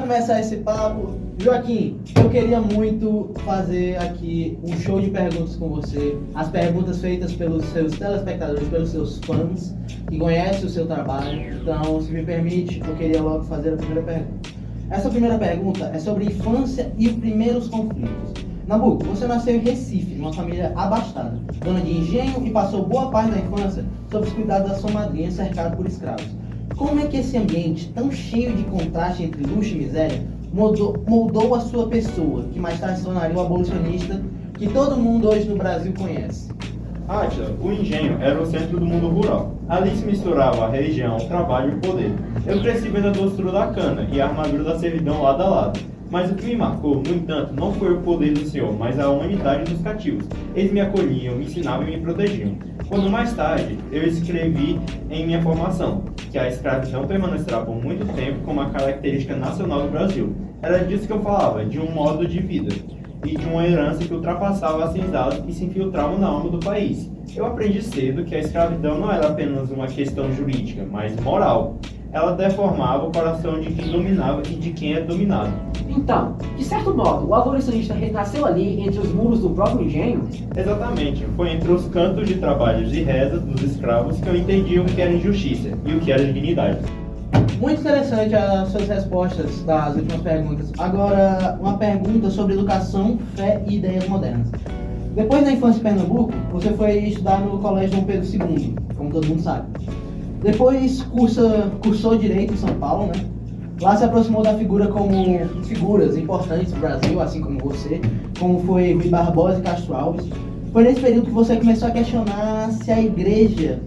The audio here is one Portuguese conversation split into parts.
começar esse papo, Joaquim, eu queria muito fazer aqui um show de perguntas com você. As perguntas feitas pelos seus telespectadores, pelos seus fãs, que conhecem o seu trabalho. Então, se me permite, eu queria logo fazer a primeira pergunta. Essa primeira pergunta é sobre infância e primeiros conflitos. Nabuco, você nasceu em Recife, numa família abastada, dona de engenho, e passou boa parte da infância sob os cuidados da sua madrinha, cercado por escravos. Como é que esse ambiente, tão cheio de contraste entre luxo e miséria, moldou a sua pessoa, que mais tarde se tornaria o abolicionista que todo mundo hoje no Brasil conhece? Átila, o engenho era o centro do mundo rural. Ali se misturava a religião, o trabalho e o poder. Eu cresci vendo a doçura da cana e a armadura da servidão lado a lado. Mas o que me marcou, no entanto, não foi o poder do Senhor, mas a humanidade dos cativos. Eles me acolhiam, me ensinavam e me protegiam. Quando mais tarde, eu escrevi em minha formação que a escravidão permanecerá por muito tempo como a característica nacional do Brasil. Era disso que eu falava, de um modo de vida e de uma herança que ultrapassava as senzalas e se infiltrava na alma do país. Eu aprendi cedo que a escravidão não era apenas uma questão jurídica, mas moral. Ela deformava o coração de quem dominava e de quem é dominado. Então, de certo modo, o abolicionista renasceu ali entre os muros do próprio engenho? Exatamente, foi entre os cantos de trabalhos e rezas dos escravos que eu entendi o que era injustiça e o que era dignidade. Muito interessante as suas respostas das últimas perguntas. Agora, uma pergunta sobre educação, fé e ideias modernas. Depois da infância em Pernambuco, você foi estudar no Colégio Dom Pedro II, como todo mundo sabe. Depois cursou Direito em São Paulo, né? Lá se aproximou da figuras importantes do Brasil, assim como você, como foi Rui Barbosa e Castro Alves. Foi nesse período que você começou a questionar se a igreja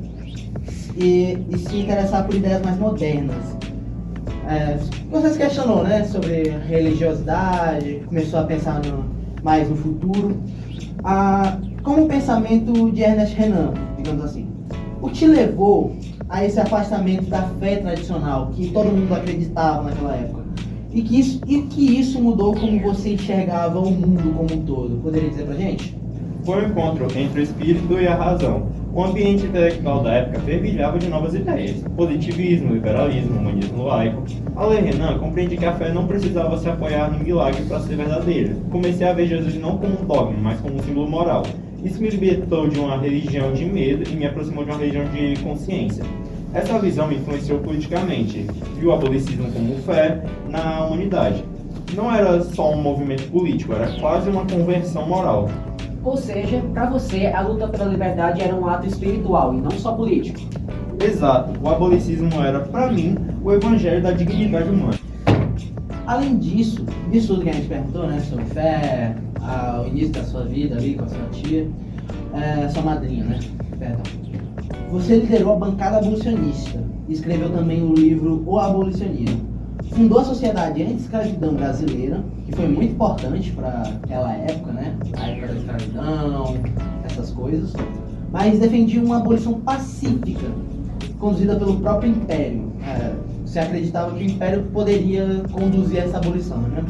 e se interessar por ideias mais modernas. Você se questionou, né, sobre religiosidade, começou a pensar mais no futuro. Como o pensamento de Ernest Renan, digamos assim. O que te levou a esse afastamento da fé tradicional, que todo mundo acreditava naquela época? E que isso mudou como você enxergava o mundo como um todo? Poderia dizer pra gente? Foi um encontro entre o espírito e a razão. O ambiente intelectual da época fervilhava de novas ideias: positivismo, liberalismo, humanismo laico. Ao ler Renan, compreendi que a fé não precisava se apoiar no milagre para ser verdadeira. Comecei a ver Jesus não como um dogma, mas como um símbolo moral. Isso me libertou de uma religião de medo e me aproximou de uma religião de consciência. Essa visão me influenciou politicamente. Vi o abolicismo como fé na humanidade. Não era só um movimento político, era quase uma conversão moral. Ou seja, para você, a luta pela liberdade era um ato espiritual e não só político. Exato, o abolicismo era, para mim, o evangelho da dignidade humana. Além disso tudo que a gente perguntou, né, sobre fé, o início da sua vida ali com a sua tia, sua madrinha, né, perdão. Você liderou a bancada abolicionista e escreveu também o livro O Abolicionismo. Fundou a Sociedade Anti-Escravidão Brasileira, que foi muito importante para aquela época, né, a época da escravidão, essas coisas, mas defendia uma abolição pacífica, conduzida pelo próprio Império. Você acreditava que o Império poderia conduzir essa abolição, né?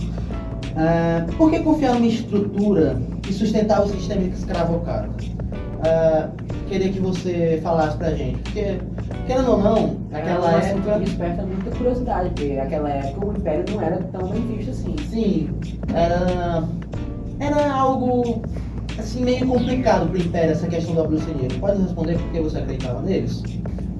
Por que confiar numa estrutura que sustentava o sistema escravocrata? Queria que você falasse pra gente, porque, querendo ou não, naquela época... Desperta muita curiosidade, porque naquela época o Império não era tão bem visto assim. Sim, era algo, assim, meio complicado pro Império, essa questão do abolicionismo. Pode responder por que você acreditava neles?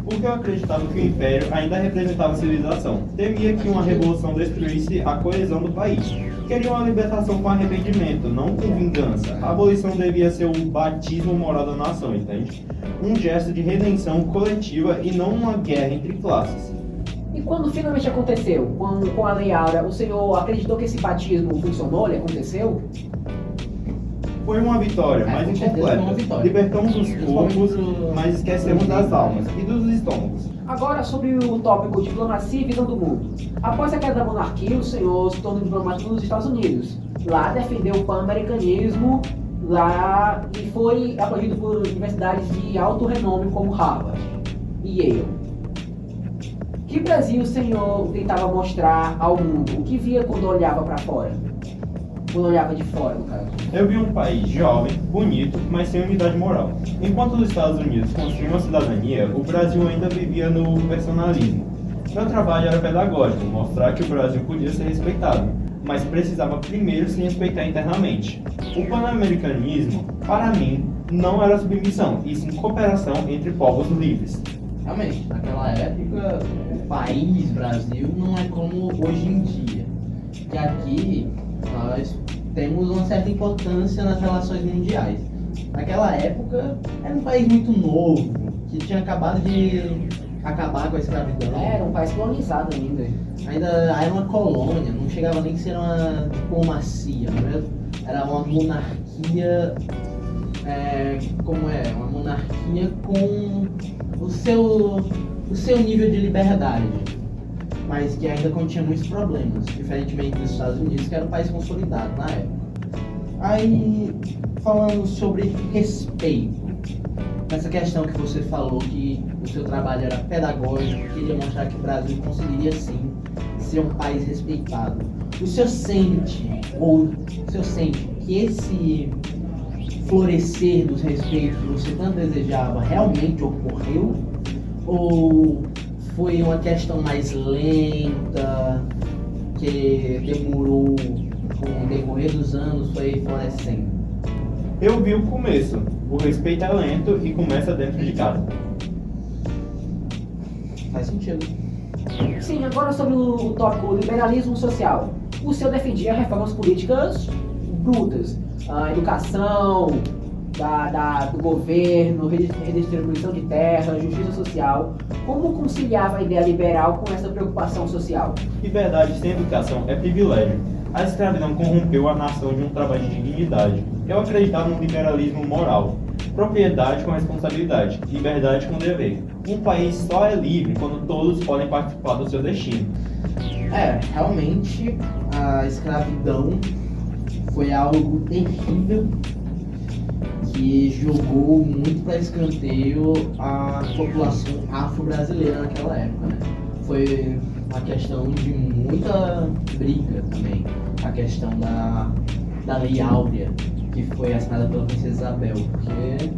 Porque eu acreditava que o Império ainda representava a civilização. Temia que uma revolução destruísse a coesão do país. Queria uma libertação com arrependimento, não com vingança. A abolição devia ser o batismo moral da nação, entende? Um gesto de redenção coletiva e não uma guerra entre classes. E quando finalmente aconteceu, com a Lei Áurea, o senhor acreditou que esse batismo funcionou? Ele aconteceu? Foi uma vitória, mas com certeza foi uma incompleta. vitória. Libertamos os corpos, mas esquecemos das almas e dos estômagos. Agora sobre o tópico diplomacia e visão do mundo. Após a queda da monarquia, o senhor se tornou diplomático nos Estados Unidos. Lá defendeu o pan-americanismo e foi aplaudido por universidades de alto renome como Harvard e Yale. Que Brasil o senhor tentava mostrar ao mundo? O que via quando olhava para fora? Quando olhava de fora, no caso. Eu vi um país jovem, bonito, mas sem unidade moral. Enquanto os Estados Unidos construíam a cidadania, o Brasil ainda vivia no personalismo. Meu trabalho era pedagógico, mostrar que o Brasil podia ser respeitado, mas precisava primeiro se respeitar internamente. O pan-americanismo, para mim, não era submissão, e sim cooperação entre povos livres. Realmente, naquela época, o país Brasil não é como hoje em dia. Que aqui nós temos uma certa importância nas relações mundiais. Naquela época, era um país muito novo, que tinha acabado de acabar com a escravidão. Era um país colonizado ainda. Ainda era uma colônia, não chegava nem a ser uma diplomacia, não é? Era uma monarquia, uma monarquia com o seu nível de liberdade, mas que ainda continha muitos problemas, diferentemente dos Estados Unidos, que era um país consolidado na época. Aí, falando sobre respeito, essa questão que você falou que o seu trabalho era pedagógico, queria mostrar que o Brasil conseguiria sim ser um país respeitado. O senhor sente que esse florescer dos respeitos que você tanto desejava realmente ocorreu? Ou foi uma questão mais lenta, que demorou, com o decorrer dos anos, foi florescendo? Eu vi o começo. O respeito é lento e começa dentro de casa. Faz sentido. Sim, agora sobre o tópico liberalismo social. O senhor defendia reformas políticas brutas, a educação, do governo, redistribuição de terra, justiça social. Como conciliava a ideia liberal com essa preocupação social? Liberdade sem educação é privilégio. A escravidão corrompeu a nação de um trabalho de dignidade. Eu acreditava no liberalismo moral. Propriedade com responsabilidade, liberdade com dever. Um país só é livre quando todos podem participar do seu destino. Realmente a escravidão foi algo terrível que jogou muito para escanteio a população afro-brasileira naquela época, né? Foi uma questão de muita briga também, a questão da Lei Áurea, que foi assinada pela Princesa Isabel, porque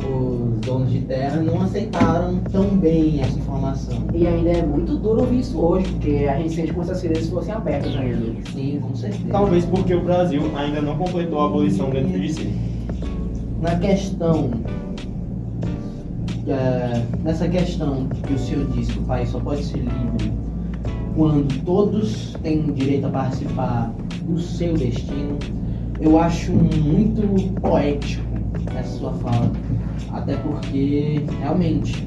os donos de terra não aceitaram tão bem essa informação. E ainda é muito duro ouvir isso hoje, porque a gente sente como se as feridas fossem abertas ainda. Sim, com certeza. Talvez porque o Brasil ainda não completou a abolição dentro de si. Nessa questão que o senhor disse que o país só pode ser livre quando todos têm direito a participar do seu destino, eu acho muito poético essa sua fala, até porque realmente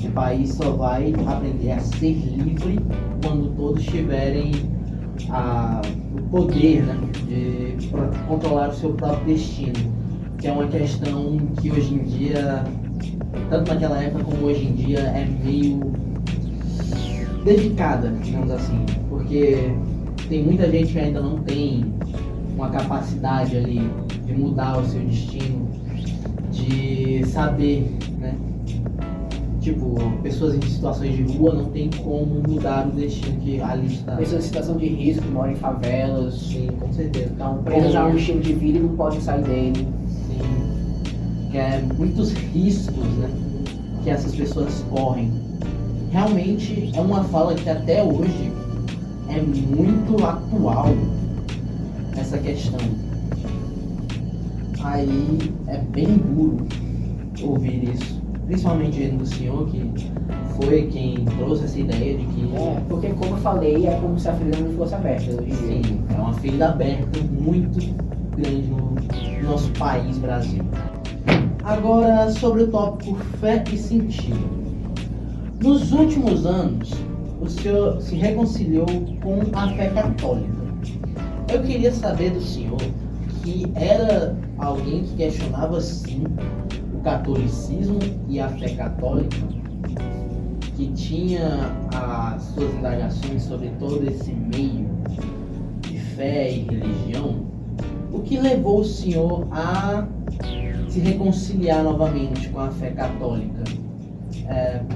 o país só vai aprender a ser livre quando todos tiverem o poder, né, de controlar o seu próprio destino, que é uma questão que hoje em dia, tanto naquela época como hoje em dia, é meio delicada, digamos assim, porque tem muita gente que ainda não tem uma capacidade ali de mudar o seu destino, de saber, né? Tipo, pessoas em situações de rua não tem como mudar o destino que ali está. Pessoas em situação de risco, moram em favelas, Sim, com certeza. estão presas a um estilo de vida e não podem sair dele. Sim, que é muitos riscos, né, que essas pessoas correm. Realmente é uma fala que até hoje é muito atual, essa questão. Aí é bem duro ouvir isso, principalmente vindo do senhor, que foi quem trouxe essa ideia de que Porque como eu falei, é como se a ferida não fosse aberta hoje em dia. sim, é uma ferida aberta muito grande no nosso país, Brasil. Agora, sobre o tópico fé e sentido. Nos últimos anos, o senhor se reconciliou com a fé católica. Eu queria saber do senhor, que era alguém que questionava sim o catolicismo e a fé católica, que tinha as suas indagações sobre todo esse meio de fé e religião, o que levou o senhor a se reconciliar novamente com a fé católica?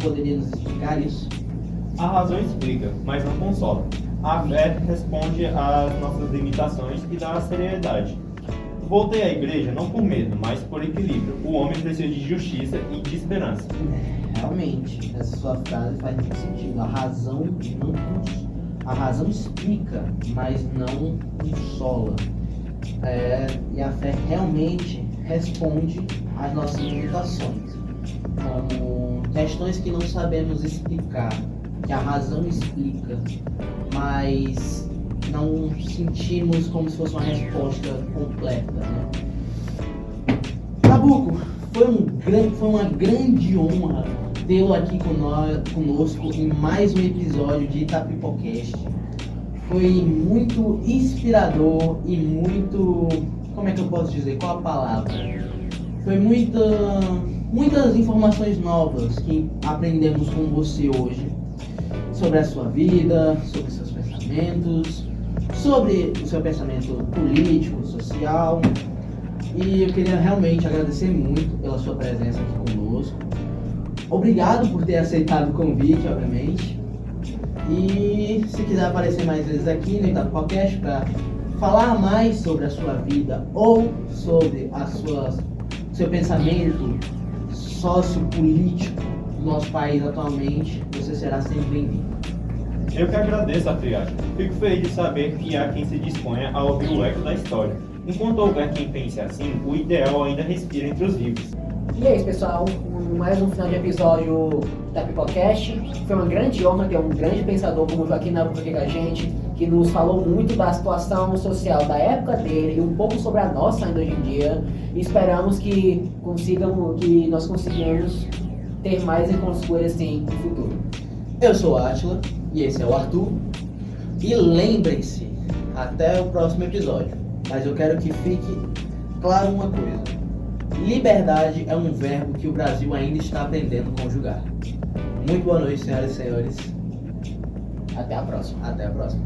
Poderia nos explicar isso? A razão explica, mas não consola. A fé responde às nossas limitações e dá seriedade. Voltei à igreja não por medo, mas por equilíbrio. O homem precisa de justiça e de esperança. Realmente, essa sua frase faz muito sentido. A razão explica, mas não consola. E a fé realmente responde às nossas limitações, como questões que não sabemos explicar, que a razão explica, mas não sentimos como se fosse uma resposta completa, né? Nabuco, foi uma grande honra tê-lo aqui conosco em mais um episódio de Itapipocast. Foi muito inspirador e muito... Como é que eu posso dizer? Qual a palavra? Foi muitas informações novas que aprendemos com você hoje. Sobre a sua vida, sobre seus pensamentos, sobre o seu pensamento político, social. E eu queria realmente agradecer muito pela sua presença aqui conosco. Obrigado por ter aceitado o convite, obviamente. E se quiser aparecer mais vezes aqui no Itapipocast para falar mais sobre a sua vida ou sobre seu pensamento sociopolítico do nosso país atualmente, você será sempre bem-vindo. Eu que agradeço a triagem. Fico feliz de saber que há quem se disponha a ouvir o eco da história. Enquanto houver quem pense assim, o ideal ainda respira entre os vivos. E é isso, pessoal. Mais um final de episódio da Pipocast. Foi uma grande honra ter um grande pensador como o Joaquim Nabuco aqui com a gente, que nos falou muito da situação social da época dele e um pouco sobre a nossa ainda hoje em dia. E esperamos que nós consigamos ter mais encontros com ele assim no futuro. Eu sou o Átila e esse é o Arthur. E lembrem-se, até o próximo episódio. Mas eu quero que fique claro uma coisa. Liberdade é um verbo que o Brasil ainda está aprendendo a conjugar. Muito boa noite, senhoras e senhores. Até a próxima. Até a próxima.